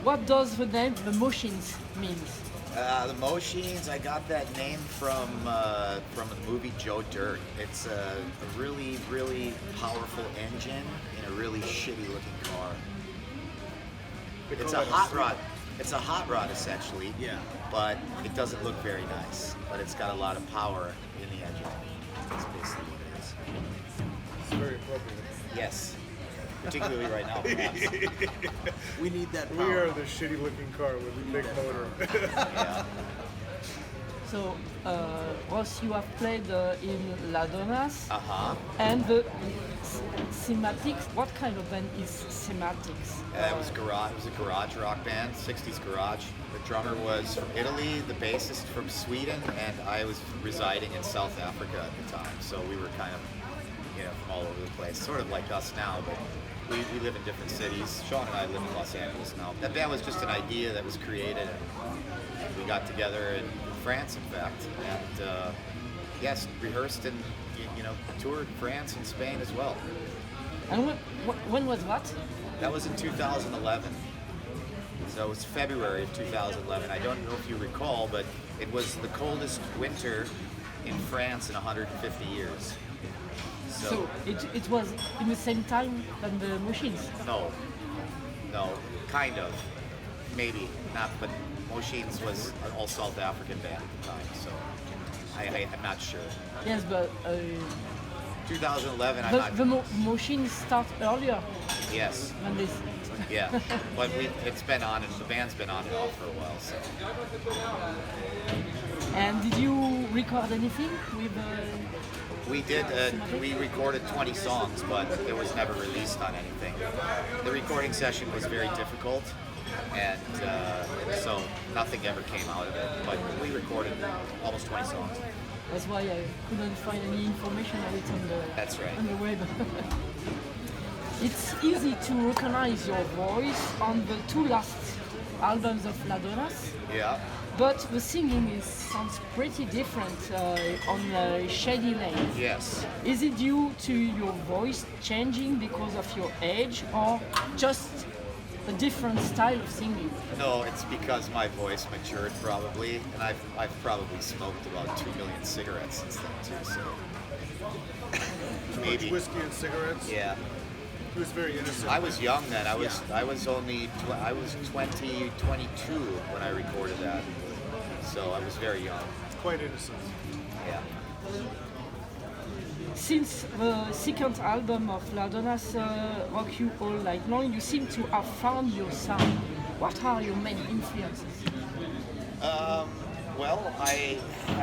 What does the name the Mochines means? The Mochines, I got that name from the movie Joe Dirt. It's a really, really powerful engine in a really shitty looking car. It's a hot rod. It's a hot rod essentially. Yeah. But it doesn't look very nice. But it's got a lot of power in the engine. That's basically what it is. It's very appropriate. Yes. Particularly right now, perhaps. We need that We power. are the shitty looking car with the big motor. Yeah. So, Ross, you have played in La Donas, And the Semantics. What kind of band is Semantics? it was garage. It was a garage rock band, 60s garage. The drummer was from Italy, the bassist from Sweden, and I was residing in South Africa at the time. So we were kind of, from all over the place, sort of like us now, but we live in different cities. Sean and I live in Los Angeles now. That band was just an idea that was created, and we got together in France, in fact, and yes, rehearsed and toured France and Spain as well. And when was that? That was in 2011. So it was February of 2011. I don't know if you recall, but it was the coldest winter in France in 150 years. So it was in the same time than the Mochines. No, kind of, maybe not, but Mochines was an all South African band at the time, so I'm not sure. Yes, but 2011, I'm not. the Mochines start earlier Yes, than this. yeah, but it's been on, and the band's been on and off for a while, so. And did you record anything with? We did. We recorded 20 songs, but it was never released on anything. The recording session was very difficult, and so nothing ever came out of it. But we recorded almost 20 songs. That's why I couldn't find any information on it That's right. on the web. It's easy to recognize your voice on the two last albums of La Donas, Yeah. but the singing sounds pretty different on Shady Lane. Yes. Is it due to your voice changing because of your age, or just a different style of singing? No, it's because my voice matured probably, and I've probably smoked about 2 million cigarettes since then too. So maybe. Much whiskey and cigarettes. Yeah. He was very innocent. I was young then. I was 22 when I recorded that. So I was very young. Quite innocent. Yeah. Since the second album of La Donas, Rock You All Night Long, you seem to have found your sound. What are your main influences? Well, I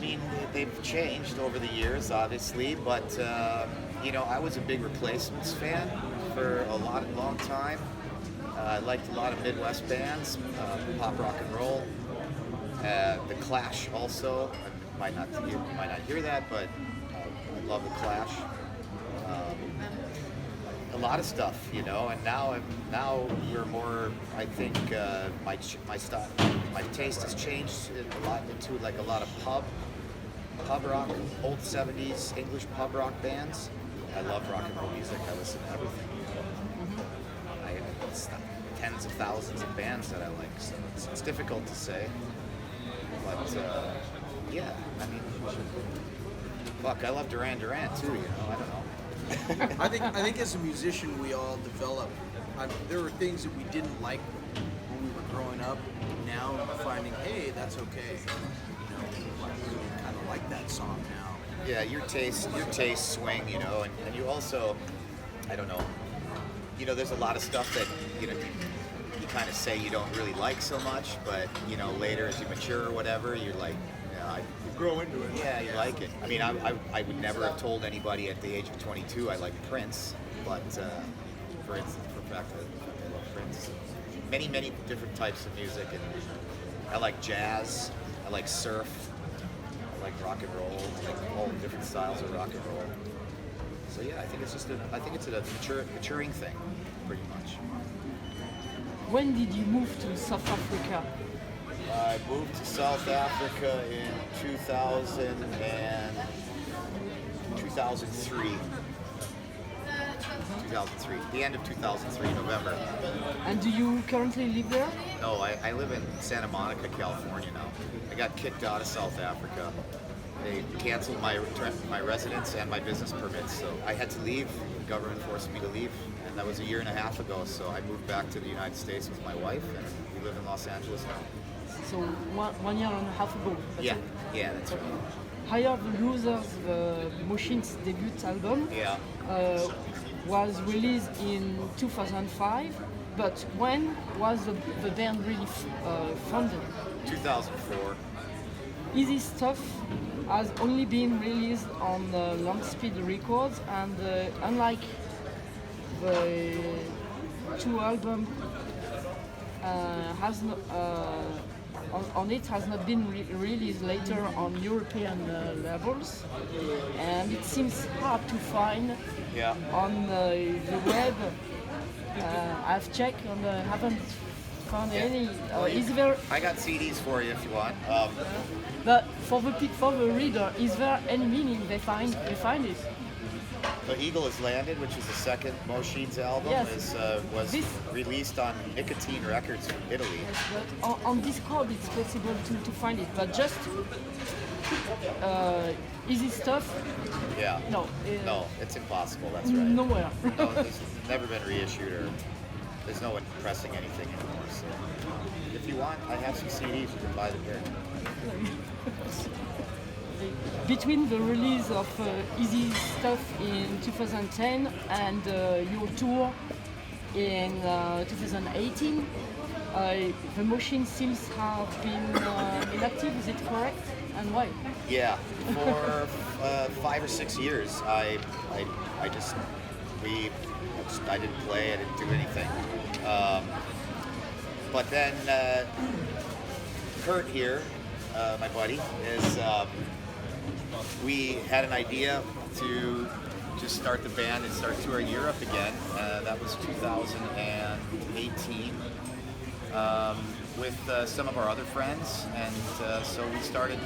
mean, they've changed over the years, obviously, but I was a big Replacements fan for a long time. I liked a lot of Midwest bands, pop, rock and roll. The Clash also. You might not hear that, but I love the Clash. A lot of stuff, and now we're more. I think my style, my taste has changed a lot into like a lot of pub rock, old '70s English pub rock bands. I love rock and roll music. I listen to everything. It's tens of thousands of bands that I like, so it's difficult to say. But yeah, I mean, fuck, I love Duran Duran too. I don't know. I think as a musician we all develop. There were things that we didn't like when we were growing up. Now we're finding, hey, that's okay. I really kind of like that song now. Yeah, your taste swing, and you also, I don't know, there's a lot of stuff that you kind of say you don't really like so much, but later as you mature or whatever, you're like, You grow into it. yeah, you like it. I mean, I would never have told anybody at the age of 22 I like Prince, but for instance, for the fact that I love Prince, many different types of music, and I like jazz, I like surf, I like rock and roll, I like all different styles of rock and roll. So yeah, I think it's a maturing thing, pretty much. When did you move to South Africa? I moved to South Africa in 2000 and 2003. 2003, the end of 2003, November. And do you currently live there? No, I live in Santa Monica, California now. I got kicked out of South Africa. They canceled my residence and my business permits, so I had to leave. The government forced me to leave, and that was a year and a half ago. So I moved back to the United States with my wife, and we live in Los Angeles now. So 1 year and a half ago. That's Yeah, it. yeah, that's right. Higher the Losers, the Mochines debut album, Yeah. was released in 2005. But when was the band really founded? 2004. Easy Stuff has only been released on Longspeed Records, and unlike the two albums, on it has not been released later on European labels, and it seems hard to find Yeah. on the web. I've checked and haven't found any. Is there? I got CDs for you if you want. But for the reader, is there any meaning they find it? The Eagle Has Landed, which is the second Mochines album, Yes. was This- released on Nicotine Records from Italy. But on Discord, it's possible to find it. But just Easy Stuff, Yeah. no, No, it's impossible. That's right. nowhere. No, it's never been reissued, or there's no one pressing anything anymore. So, if you want, I have some CDs. You can buy them here. Between the release of Easy Stuff in 2010 and your tour in 2018, the Mochines seems to have been inactive. Is it correct? And why? Yeah, for 5 or 6 years, I didn't play. I didn't do anything. But then Kurt here, my buddy, is we had an idea to just start the band and start touring Europe again. That was 2018 with some of our other friends, and so we started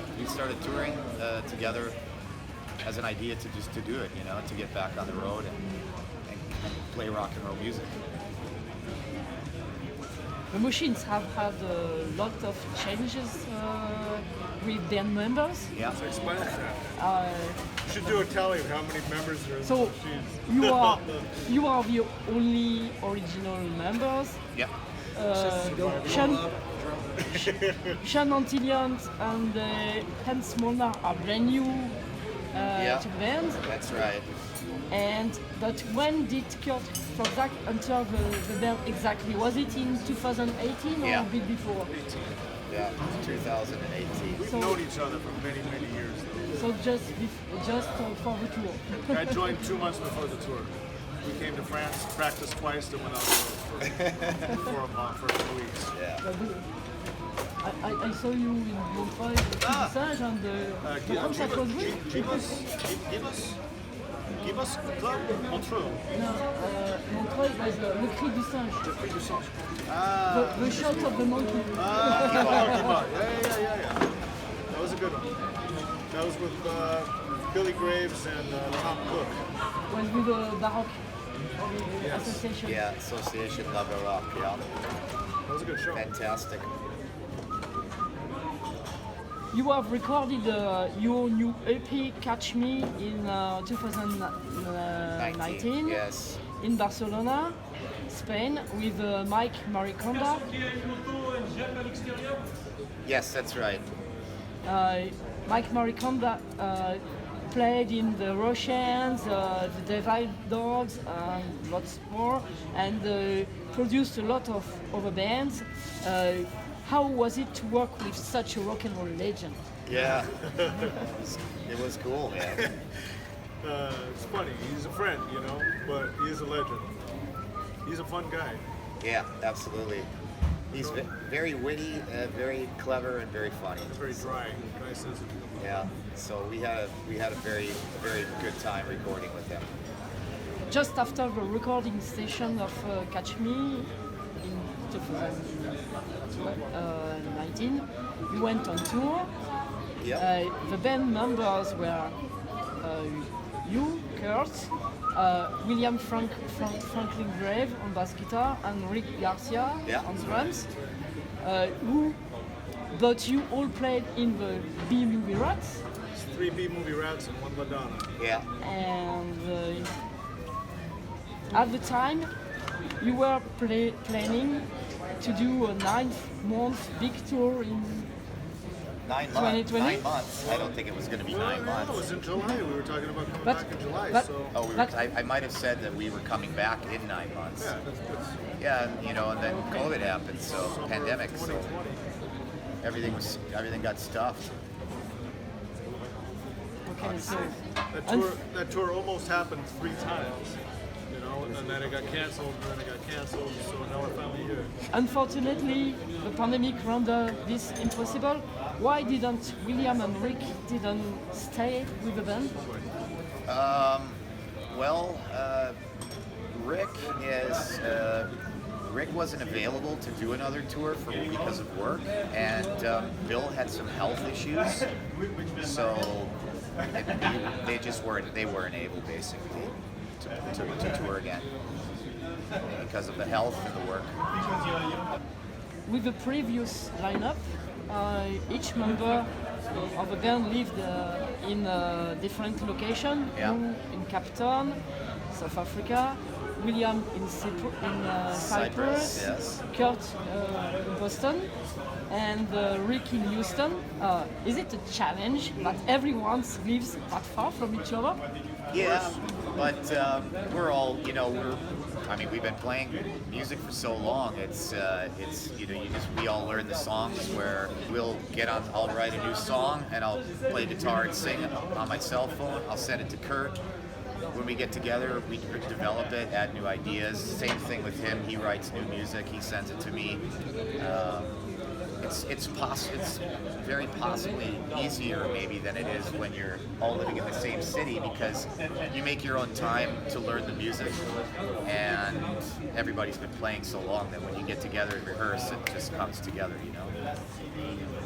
touring together as an idea to do it, to get back on the road and play rock and roll music. The Mochines have had a lot of changes with band members. Yeah. So explain that. Uh, You should do a tally of how many members there are in So the Machines. you are the only original members. Yeah. Sean Antillian and Hans Molnar are brand new Yeah. to the band. That's right. But when did Kurt Florzak enter the band exactly? Was it in 2018 or Yeah. a bit before? Yeah. 2018. We've So- known each other for many, many years, though. So just for the tour. I joined 2 months before the tour. We came to France, practiced twice, then went on the road for a month, for 2 weeks. Yeah. I saw you in Montreuil, Singe, and the concert was good. Give us club Montreux. No, Montreuil was Le Cri du Singe, the shot of the monkey. Yeah. That was a good one. That was with Billy Graves and Tom Cook. Was with the Baroque Association. Yeah. Association La Baroque. Yeah. That was a good show. Fantastic. You have recorded your new EP, Catch Me, in 2019 Yes. in Barcelona, Spain, with Mike Mariconda. Yes, that's right. Mike Mariconda played in the Russians, the Divide Dogs, and lots more, and produced a lot of other bands. How was it to work with such a rock and roll legend? Yeah. It was cool, man. It's funny. He's a friend, but he's a legend. He's a fun guy. Yeah, absolutely. He's very witty, very clever, and very funny. Very dry sense of humor. Yeah. So we had a very good time recording with him. Just after the recording session of Catch Me in 2019, you went on tour. Yeah. The band members were you, Kurt, Franklin Grave on bass guitar, and Rick Garcia Yeah. on drums. But you all played in the B-movie Rats, It's 3 B movie rats and 1 Madonna. Yeah. and at the time you were planning to do a 9-month big tour in 9 months. 2020? 9 months. I don't think it was going to be 9 Well, it was months. in July. We were talking about coming But- back in July. but- So Oh, But- I might have said that we were coming back in 9 months. yeah, that's Yeah, and, and then COVID happened, so summer pandemic, of so 2020. everything got stuffed. okay, so That tour almost happened 3 times, and then it got canceled, and then it got canceled. So now we're finally here. unfortunately the pandemic rendered this impossible. Why didn't William and Rick didn't stay with the band? Well, Rick wasn't available to do another tour because of work, and Bill had some health issues, so they weren't able basically to tour again because of the health and the work. With the previous lineup, each member of the band lived in a different location. Yeah. You in Cape Town, South Africa, William in Cyprus, yes. Kurt in Boston, and Rick in Houston. Is it a challenge that everyone lives that far from each other? Yeah, but we're all, we've been playing music for so long. We all learn the songs where I'll write a new song and I'll play guitar and sing it on my cell phone. I'll send it to Kurt. When we get together, we develop it, add new ideas. Same thing with him. He writes new music. He sends it to me. It's very possibly easier maybe than it is when you're all living in the same city, because you make your own time to learn the music, and everybody's been playing so long that when you get together and rehearse, it just comes together.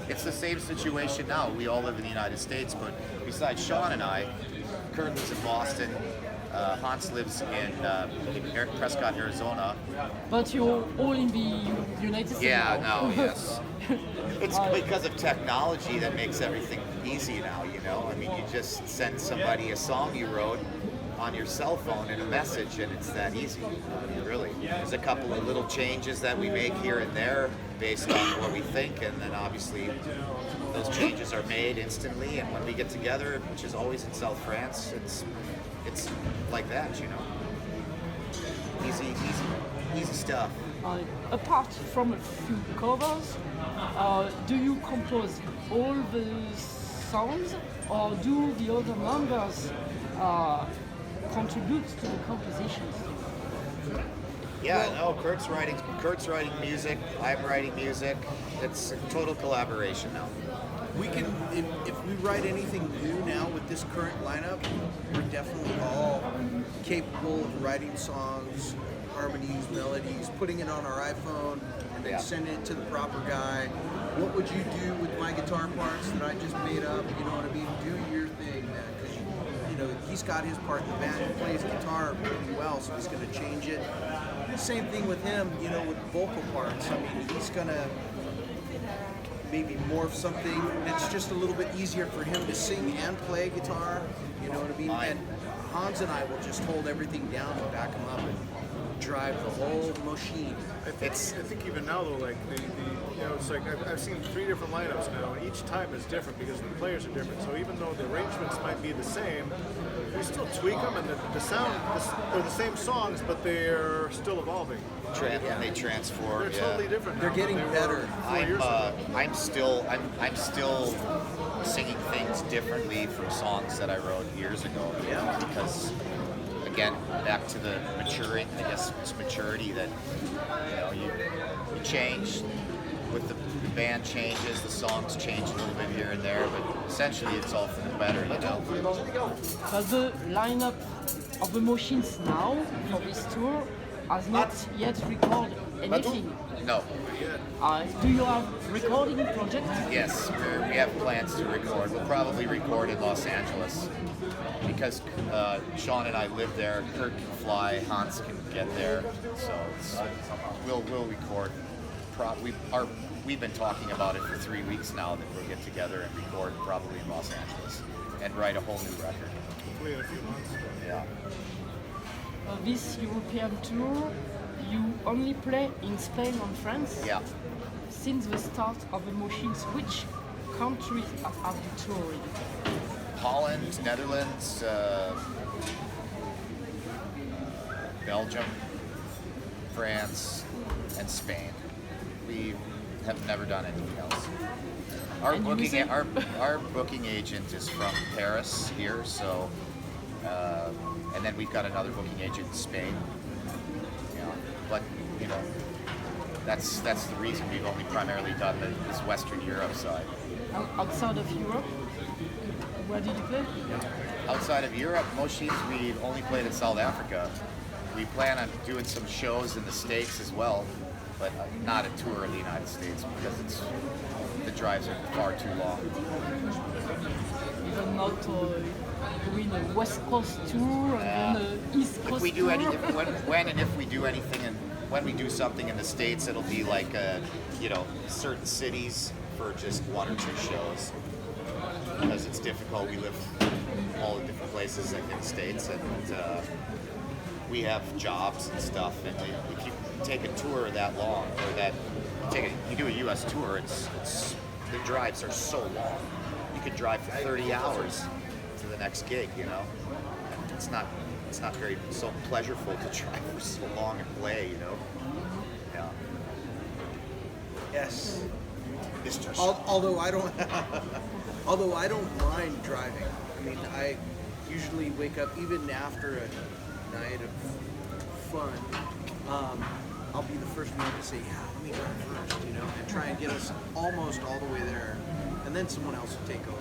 It's the same situation now. We all live in the United States, but besides Sean and I, Kurt lives in Boston. Hans lives in Prescott, Arizona. But you're all in the United States. Yeah, now. no, yes. It's because of technology that makes everything easy now, you just send somebody a song you wrote on your cell phone and a message, and it's that easy, really. There's a couple of little changes that we make here and there based on what we think, and then obviously those changes are made instantly, and when we get together, which is always in South France, it's like that, Easy stuff. Apart from a few covers, do you compose all the songs, or do the other members contribute to the compositions? Yeah, no, Kurt's writing music, I'm writing music. It's a total collaboration now. We can, if we write anything new now with this current lineup, we're definitely all capable of writing songs, harmonies, melodies, putting it on our iPhone, and then Yeah. sending it to the proper guy. What would you do with my guitar parts that I just made up? You know what I mean? Do your thing, man, because he's got his part in the band. He plays guitar pretty well, so he's going to change it. Same thing with him, with vocal parts. I mean, he's going to maybe morph something that's just a little bit easier for him to sing and play guitar. You know what I mean? Fine. And Hans and I will just hold everything down and back him up and drive the whole machine. I think even now though, like it's like I've seen 3 different lineups now, and each time is different because the players are different. So even though the arrangements might be the same, we still tweak them, and the sound, they're the same songs, but they're still evolving. And they transform. They're totally different. They're now getting than they better. were 4 years ago. I'm still singing things differently from songs that I wrote years ago. Yeah. Because again, back to the maturing, I guess it's maturity that you change with the band changes, the songs change a little bit here and there, but essentially it's all for the better, But the lineup of the Mochines now for this tour has not yet recorded anything. No. Do you have recording projects? Yes, we have plans to record. We'll probably record in Los Angeles because Sean and I live there. Kurt can fly, Hans can get there, so we'll record. We've been talking about it for 3 weeks now that we'll get together and record probably in Los Angeles and write a whole new record. Hopefully in a few months. Yeah. This European tour, you only play in Spain and France? Yeah. Since the start of the Mochines, which countries have you toured? Holland, Netherlands, Belgium, France, and Spain. We have never done anything else. Our booking agent is from Paris here, so and then we've got another booking agent in Spain. Yeah, but you know, that's the reason we've only primarily done this Western Europe side. Outside of Europe, where did you play? Outside of Europe, Mochines, we've only played in South Africa. We plan on doing some shows in the States as well, but not a tour in the United States because the drives are far too long. Even not doing a West Coast tour and then an East Coast If we do tour? if we do anything, and when we do something in the States, it'll be like certain cities for just 1 or 2 shows because it's difficult. We live all in different places in the States, and we have jobs and stuff. And if you take a tour that long, or you do a U.S. tour, it's the drives are so long. You could drive for 30 hours to the next gig. You know, it's not very so pleasurable to drive for so long and play. You know. Yeah. Yes. Mr. Although I don't mind driving. I mean, I usually wake up even after a night of fun. I'll be the first one to say, "Yeah, let me drive first," you know, and try and get us almost all the way there, and then someone else will take over.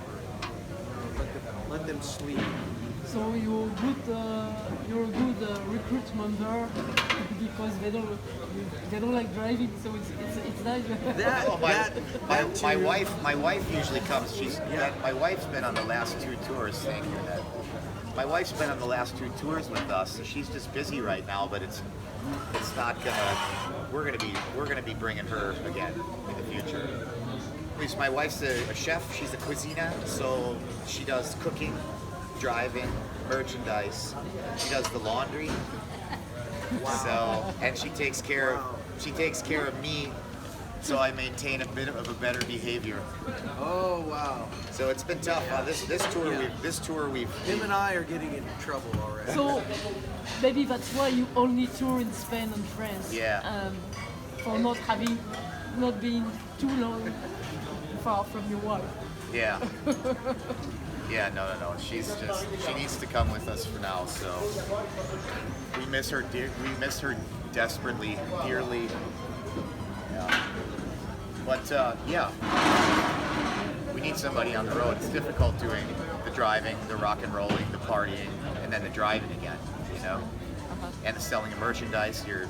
Let them sleep. So you're a good recruit member because they don't like driving, so it's nice. My wife usually comes. My wife's been on the last 2 tours. Thank you, Ned. My wife's been on the last 2 tours with us, so she's just busy right now. But it's not gonna. We're gonna be bringing her again in the future. At least my wife's a chef. She's a cuisina, so she does cooking, driving, merchandise. She does the laundry. Wow. So, and she takes care of me, so I maintain a bit of a better behavior. Oh wow! So it's been tough. This tour we've Him and I are getting into trouble already. So maybe that's why you only tour in Spain and France. Yeah. For not being too long far from your wife. Yeah. Yeah, no. She needs to come with us for now. So we miss her. We miss her desperately, dearly. Yeah. But yeah, we need somebody on the road. It's difficult doing the driving, the rock and rolling, the partying, and then the driving again. You know, and the selling of merchandise. You're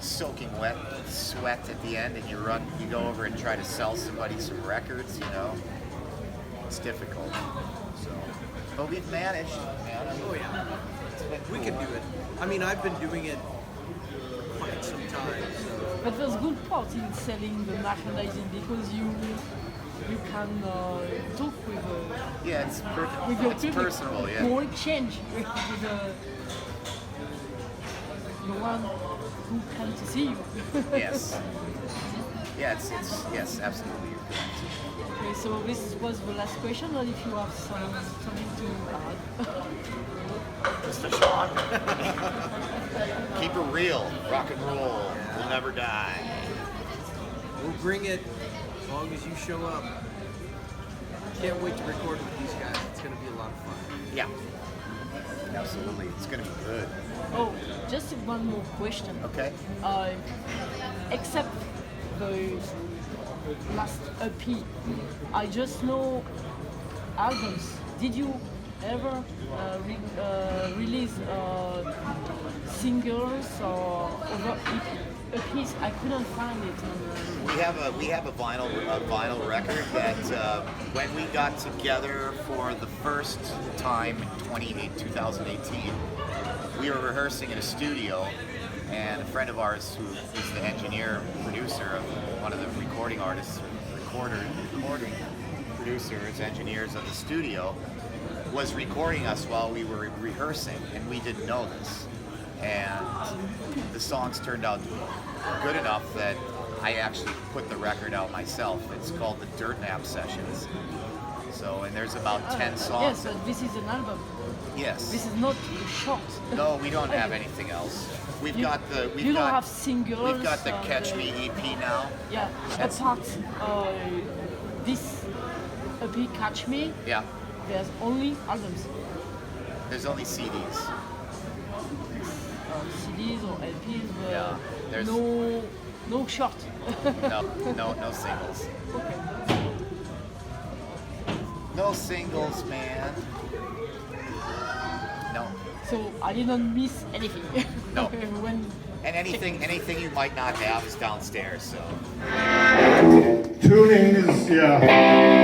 soaking wet, sweat at the end, and you go over and try to sell somebody some records. You know. It's difficult. So, but we've managed. Oh yeah, we can do it. I mean, I've been doing it for quite some time. So. But there's good part in selling the merchandising because you can talk with It's with your it's public. personal. Yeah. More exchange with the one who come to see you. Yes. Yeah. It's yes, absolutely. You're correct. Okay, so this was the last question, or if you have something to add. Mr. Sean. Keep it real. Rock and roll. We'll never die. We'll bring it as long as you show up. Can't wait to record with these guys. It's going to be a lot of fun. Yeah. Absolutely. It's going to be good. Oh, just one more question. Okay. Except the last EP, I just know albums. Did you ever release singles or over EPs. I couldn't find it. We have a vinyl record that when we got together for the first time in 2018, we were rehearsing in a studio, and a friend of ours who is the engineer producer of one of the recording artists, recording producers, engineers of the studio, was recording us while we were rehearsing, and we didn't know this. And the songs turned out good enough that I actually put the record out myself. It's called the Dirt Nap Sessions. So, and there's about 10 songs. Yes, but this is an album. Yes. This is not short. No, we don't have anything else. You don't have singles. We've got the Catch Me EP now. Yeah, apart this EP Catch Me, Yeah. there's only albums. There's only CDs. CDs or LPs, but Yeah, there's- no short. No singles. No singles, man. No. So I didn't miss anything. No. When And anything you might not have is downstairs. So. Tuning is, yeah.